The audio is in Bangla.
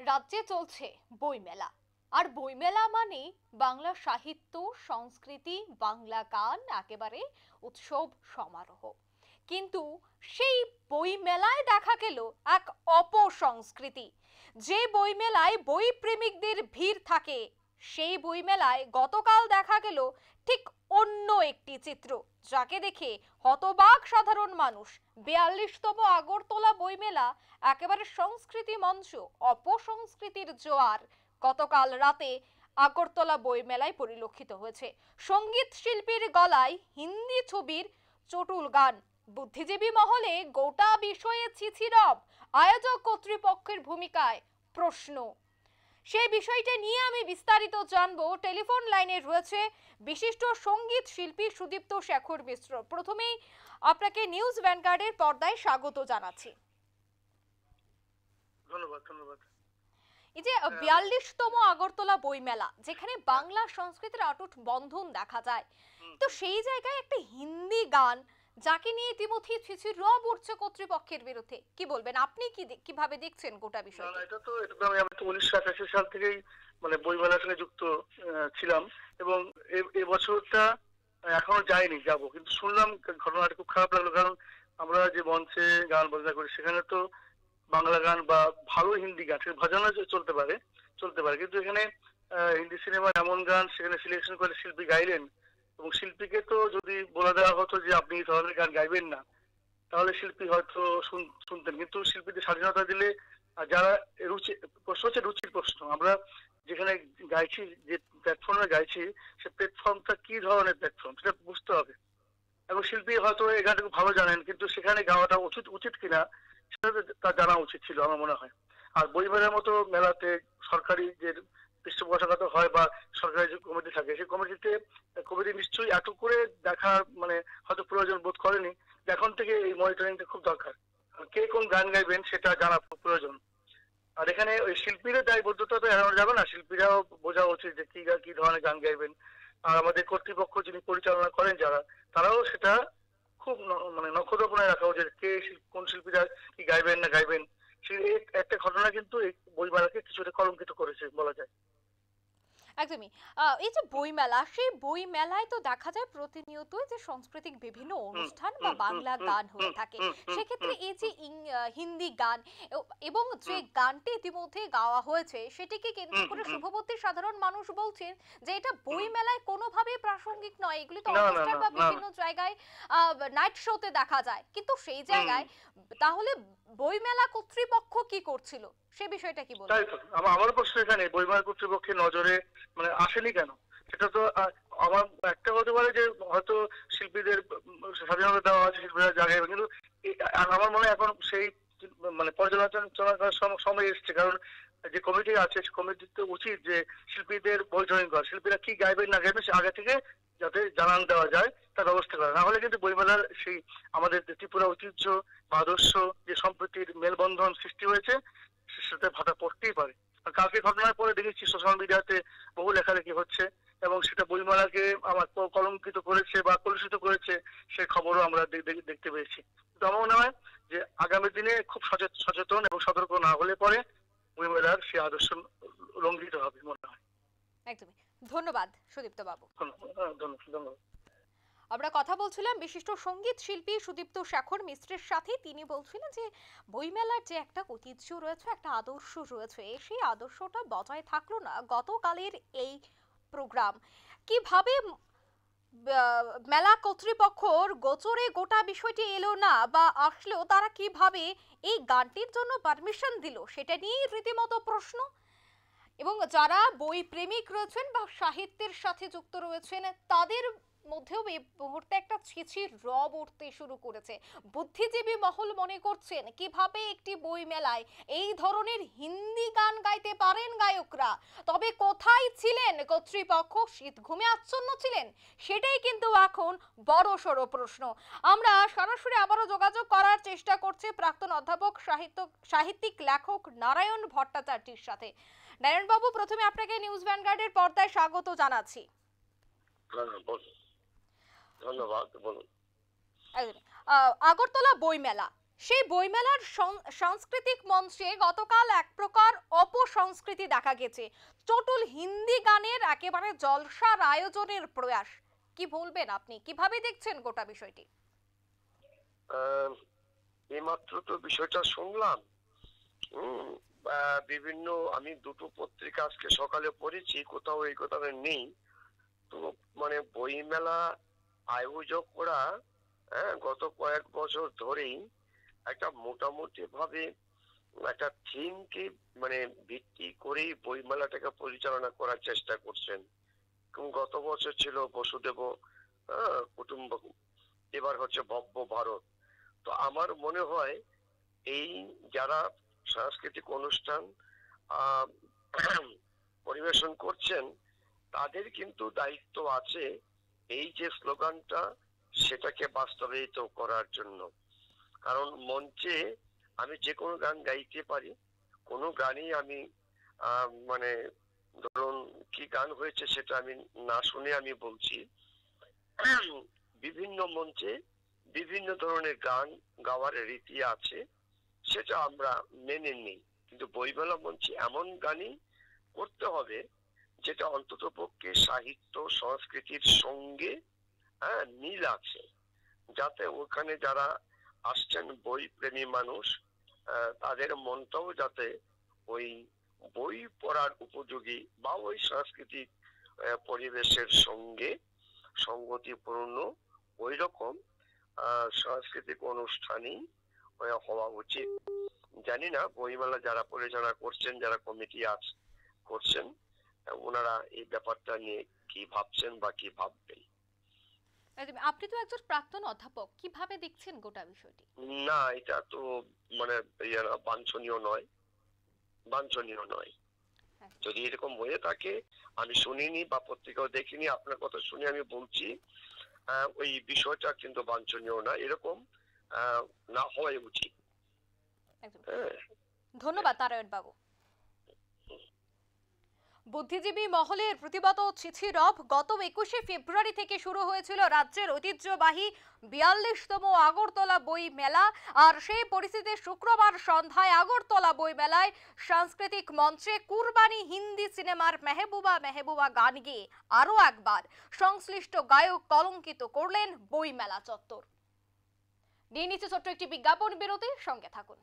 রাজ্যে চলছে বইমেলা। আর বইমেলা মানে বাংলা সাহিত্য, সংস্কৃতি, বাংলা গান একেবারে উৎসব সমারোহ। কিন্তু সেই বইমেলায় দেখা গেল এক অপসংস্কৃতি। যে বইমেলায় বই প্রেমিকদের ভিড় থাকে, সেই বইমেলায় গতকাল দেখা গেল ঠিক অন্য একটি চিত্র, যাকে দেখে হতবাক সাধারণ মানুষ। 42তম আগরতলা বইমেলা একেবারে সংস্কৃতি মঞ্চ, অপসংস্কৃতির জোয়ার গতকাল রাতে আগরতলা বইমেলায় পরিলক্ষিত হয়েছে। সঙ্গীত শিল্পীর গলায় হিন্দি ছবির চটুল গান, বুদ্ধিজীবী মহলে গোটা বিষয়ে ছিছিরব, আয়োজক কর্তৃপক্ষের ভূমিকায় প্রশ্ন। সেই বিষয়টা নিয়ে আমি বিস্তারিত জানবো। টেলিফোন লাইনে রয়েছে বিশিষ্ট সঙ্গীত শিল্পী সুদীপ্ত শেখর মিশ্র। প্রথমেই আপনাকে নিউজ ভ্যানগার্ডের পর্দায় স্বাগত জানাচ্ছি। ধন্যবাদ। এই যে 42তম আগরতলা বইমেলা, যেখানে বাংলা সংস্কৃতির অটুট বন্ধন দেখা যায়, তো সেই জায়গায় একটা হিন্দি গান যাকে নিয়ে ইতিমধ্যে ছিছিরব উঠছে কর্তৃপক্ষের বিরুদ্ধে, কি বলবেন আপনি? কিভাবে দেখছেন গোটা বিষয়টা? এটা তো আমি তো 1988 সাল থেকেই মানে বইমেলার সঙ্গে যুক্ত ছিলাম, এবং এবছরটা এখনো যাইনি, যাব, কিন্তু শুনলাম ঘটনাটা খুব খারাপ লাগলো। কারণ আমরা যে মঞ্চে গান বাজনা করি সেখানে তো বাংলা গান বা ভালো হিন্দি গান, সেটা ভজনা চলতে পারে, কিন্তু এখানে হিন্দি সিনেমার এমন গান সেখানে সিলেকশন করে শিল্পী গাইলেন, এবং শিল্পীকে তো যদি বলে দেওয়া হতো যে আপনি এই ধরনের গান গাইবেন না, তাহলে শিল্পী হয়তো শুনতেন। কিন্তু শিল্পীদের স্বাধীনতা দিলে যারা রুচি, প্রশ্ন হচ্ছে রুচির প্রশ্ন। আমরা যেখানে গাইছি, যে প্ল্যাটফর্মে গাইছি, সে প্ল্যাটফর্মটা কি ধরনের প্ল্যাটফর্ম সেটা বুঝতে হবে। এবং শিল্পী হয়তো এই গানটা খুব ভালো জানেন, কিন্তু সেখানে গাওয়াটা উচিত কিনা সেটা তার জানা উচিত ছিল আমার মনে হয়। আর বইমেলার মতো মেলাতে সরকারি যে পৃষ্ঠপোষকতা হয় বা সরকারি যে কমিটি থাকে, সেই কমিটি নিশ্চয়ই এত করে দেখার মানে হয়তো প্রয়োজন বোধ করেনি। এখন থেকে এই মনিটরিংটা খুব দরকার, কে কোন গান গাইবেন সেটা জানা প্রয়োজন। আর এখানে ওই শিল্পীদের দায়বদ্ধতা তো এড়ানো যাবে না, শিল্পীরাও বোঝা উচিত যে কি ধরনের গান গাইবেন। আর আমাদের কর্তৃপক্ষ যিনি পরিচালনা করেন যারা, তারাও সেটা খুব মানে নখদর্পণে রাখা উচিত, কোন শিল্পীরা কি গাইবেন না গাইবেন। সে একটা ঘটনা কিন্তু এই বইমেলাকে কিছুটা কলঙ্কিত করেছে বলা যায়। একদমই। এই যে বইমেলা, সেই বইমেলায় তো দেখা যায় প্রতিনিয়তই যে সাংস্কৃতিক বিভিন্ন অনুষ্ঠান বা বাংলা গান হয়ে থাকে। সেক্ষেত্রে এই যে হিন্দি গান এবং যে গানটি ইতিমধ্যে গাওয়া হয়েছে, সেটিকে কেন্দ্র করে শুভবুদ্ধি সাধারণ মানুষ বলছেন যে এটা বইমেলায় কোনোভাবেই প্রাসঙ্গিক নয়। এগুলি তো অনুষ্ঠান বা বিভিন্ন জায়গায় নাইট শোতে দেখা যায়, কিন্তু সেই জায়গায় তাহলে বইমেলা কর্তৃপক্ষ কি করছিল, সে বিষয়টা কি বলবেন? তাই তো আমার প্রশ্ন, এখানে বইমেলা কর্তৃপক্ষের নজরে মানে আসেনি কেন? সেটা তো আমার একটা হতে পারে যে হয়তো শিল্পীদের স্বাধীনতা দেওয়া আছে, শিল্পীরা জায়গায়, কিন্তু আমার মনে হয় এখন সেই মানে পর্যালোচনা করার সময় এসছে। কারণ যে কমিটি আছে, সে কমিটির তো উচিত যে শিল্পীদের মনিটরিং করা, শিল্পীরা কি গাইবেন না গাইবেন সে আগে থেকে যাতে জানান দেওয়া যায় তার ব্যবস্থা করা। না হলে কিন্তু বইমেলার সেই আমাদের ত্রিপুরা ঐতিহ্য বা আদর্শ যে সম্প্রীতির মেলবন্ধন সৃষ্টি হয়েছে সেটা ভাটা পড়তেই পারে। কালকে ঘটনার পরে দেখেছি সোশ্যাল মিডিয়াতে বহু লেখালেখি হচ্ছে, এবং সেটা বইমেলাকে আমার কলঙ্কিত করেছে বা কলুষিত করেছে, সে খবরও আমরা দেখতে পেয়েছি। কিন্তু আমার মনে হয় যে আগামী দিনে খুব সচেতন এবং সতর্ক না হলে পরে বইমেলার সে আদর্শ লঙ্ঘিত হবে মনে হয়। একদমই। ধন্যবাদ সুদীপ্ত বাবু। ধন্যবাদ। আমরা কথা বলছিলাম বিশিষ্ট সঙ্গীত শিল্পী সুদীপ্ত শেখর মিশ্রের সাথে। তিনি বলছিলেন যে বইমেলার যে একটা ঐতিহ্য রয়েছে, একটা আদর্শ রয়েছে, সেই আদর্শটা বজায় থাকলো না। গতকালের এই প্রোগ্রাম কিভাবে মেলা কর্তৃপক্ষর গোচরে গোটা বিষয়টি এলো না, বা আসলেও তারা কিভাবে এই গানটির জন্য পারমিশন দিল, সেটা নিয়েই রীতিমতো প্রশ্ন। এবং যারা বই প্রেমিক রয়েছেন বা সাহিত্যের সাথে যুক্ত রয়েছেন, তাদের মধ্যেও এই মুহূর্তে একটা ছিছির রব উঠতে শুরু করেছে। বুদ্ধিজীবী মহল মনে করছেন কিভাবে একটি বই মেলায় এই ধরনের হিন্দি গান গাইতে পারেন গায়করা। তবে কোথায় ছিলেন কর্তৃপক্ষ? শীত ঘুমে আচ্ছন্ন ছিলেন? সেটাই কিন্তু এখন বড়সড় প্রশ্ন। আমরা সরাসরি আবারও যোগাযোগ করার চেষ্টা করছি প্রাক্তন অধ্যাপক সাহিত্যিক লেখক নারায়ণ ভট্টাচার্যের সাথে। নারায়ণ বাবু, প্রথমে আপনাকে নিউজ ভ্যানগার্ডের পর্দায় স্বাগত জানাচ্ছি। ধন্যবাদ। বলুন। আগরতলা বইমেলা সেই বইমেলার সাংস্কৃতিক মঞ্চে গতকাল এক প্রকার অপসংস্কৃতি দেখা গেছে। চটুল হিন্দি গানের একেবারে জলসার আয়োজনের প্রয়াস। কি বলবেন আপনি, কিভাবে দেখছেন গোটা বিষয়টি? এইমাত্র তো বিষয়টা শুনলাম। হুম, বিভিন্ন আমি দুটো পত্রিকা আজকে সকালে পড়েছি, কোথাও এই কথাটা নেই। তো মানে বইমেলা আয়োজকরা গত কয়েক বছর ধরেই একটা মোটামুটি ভাবে একটা থিমকে মানে ভিত্তি করেই বইমেলাটাকে পরিচালনা করার চেষ্টা করছেন। গত বছর ছিল বসুদেব কুটুম্বকম, এবার হচ্ছে ভব্য ভারত। তো আমার মনে হয় এই যারা সাংস্কৃতিক অনুষ্ঠান আহ, পরিবেশন করছেন তাদের কিন্তু দায়িত্ব আছে এই যে স্লোগানটা সেটাকে বাস্তবায়িত করার জন্য। কারণ মঞ্চে আমি যে কোনো গান গাইতে পারি, কোনো গানই আমি মানে ধরুন কি গান হয়েছে সেটা আমি না শুনে আমি বলছি। বিভিন্ন মঞ্চে বিভিন্ন ধরনের গান গাওয়ার রীতি আছে, সেটা আমরা মেনে নিই। কিন্তু বইমেলা মঞ্চে এমন গানই করতে হবে যেটা অন্তত পক্ষে সাহিত্য সংস্কৃতির সঙ্গে মিল আছে, যাতে ওখানে যারা আসছেন বই প্রেমী মানুষ তাদের মনটাও যাতে ওই বই পড়ার উপযোগী বা ওই সাংস্কৃতিক পরিবেশের সঙ্গে সঙ্গতিপূর্ণ ওই রকম সাংস্কৃতিক অনুষ্ঠানই হওয়া উচিত। জানি না বইমেলা যারা পরিচালনা করছেন, যারা কমিটি করছেন, ওনারা এই ব্যাপারটা নিয়ে কি ভাবছেন বা কি ভাববেন। আপনি তো একজন প্রাক্তন অধ্যাপক, কিভাবে দেখছেন গোটা বিষয়টি? না, এটা তো মানে বাঞ্ছনীয় নয়, বাঞ্ছনীয় নয়। যদি এরকম হয়ে থাকে, আমি শুনিনি বা পত্রিকাও দেখিনি, আপনার কথা শুনে আমি বলছি ওই বিষয়টা কিন্তু বাঞ্ছনীয় না, এরকম না হওয়াই উচিত। ধন্যবাদ নারায়ণ বাবু। বুদ্ধিজীবী মহলের প্রতিবাদ চিঠি রব গত 21শে ফেব্রুয়ারি থেকে শুরু হয়েছিল রাজ্যের ঐতিহ্যবাহী 42তম আগরতলা বই মেলা। আর সেই পরিস্থিতিতে শুক্রবার সন্ধ্যায় আগরতলা বই মেলায় সাংস্কৃতিক মঞ্চে কুরবানি হিন্দি সিনেমার মেহবুবা মেহবুবা গান গেয়ে আরো একবার সংশ্লিষ্ট গায়ক কলঙ্কিত করলেন বই মেলা চত্বর। নিয়ে নিচ্ছে ছোট্ট একটি বিজ্ঞাপন বিরতি, সঙ্গে থাকুন।